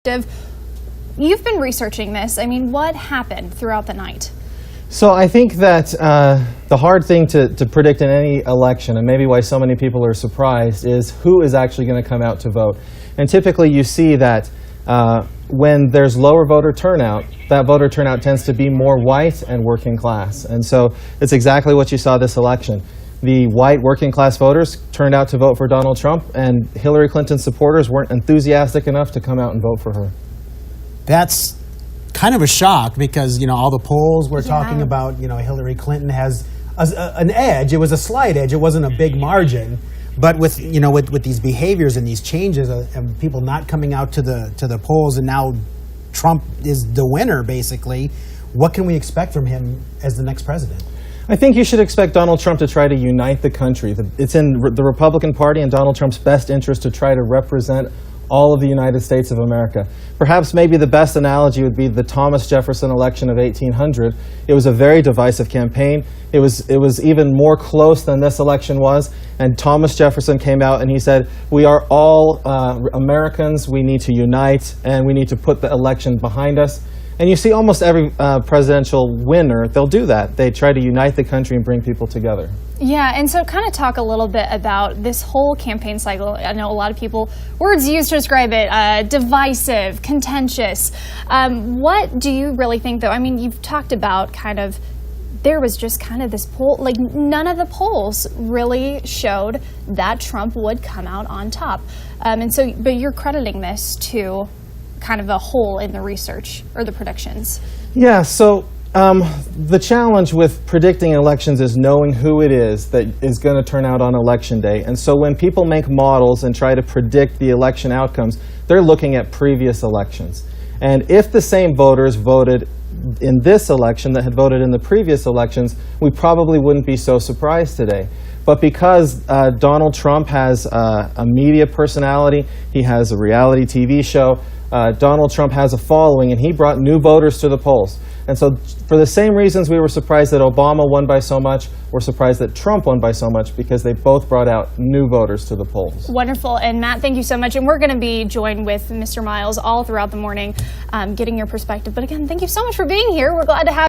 You've been researching this. I mean, what happened throughout the night? So I think that the hard thing to predict in any election, and maybe why so many people are surprised, is who is actually going to come out to vote. And typically you see that when there's lower voter turnout, that voter turnout tends to be more white and working class. And so it's exactly what you saw this election. The white working class voters turned out to vote for Donald Trump, and Hillary Clinton's supporters weren't enthusiastic enough to come out and vote for her. That's kind of a shock because, you know, all the polls were talking about, you know, Hillary Clinton has an edge. It was a slight edge. It wasn't a big margin. But with, you know, with these behaviors and these changes and people not coming out to the polls, and now Trump is the winner, basically, what can we expect from him as the next president? I think you should expect Donald Trump to try to unite the country. It's in the Republican Party and Donald Trump's best interest to try to represent all of the United States of America. Perhaps maybe the best analogy would be the Thomas Jefferson election of 1800. It was a very divisive campaign. It was even more close than this election was, and Thomas Jefferson came out and he said, we are all Americans, we need to unite, and we need to put the election behind us. And you see almost every presidential winner, they'll do that. They try to unite the country and bring people together. Yeah, and so kind of talk a little bit about this whole campaign cycle. I know a lot of people, words used to describe it, divisive, contentious. What do you really think, though? I mean, you've talked about kind of, there was just kind of this poll, like none of the polls really showed that Trump would come out on top. And so, but you're crediting this to kind of a hole in the research or the predictions. Yeah, so the challenge with predicting elections is knowing who it is that is going to turn out on election day. And so when people make models and try to predict the election outcomes, they're looking at previous elections. And if the same voters voted in this election that had voted in the previous elections, we probably wouldn't be so surprised today. But because Donald Trump has a media personality, he has a reality TV show, Donald Trump has a following, and he brought new voters to the polls. And so for the same reasons we were surprised that Obama won by so much, we're surprised that Trump won by so much, because they both brought out new voters to the polls. Wonderful. And Matt, thank you so much. And we're going to be joined with Mr. Miles all throughout the morning, getting your perspective. But again, thank you so much for being here. We're glad to have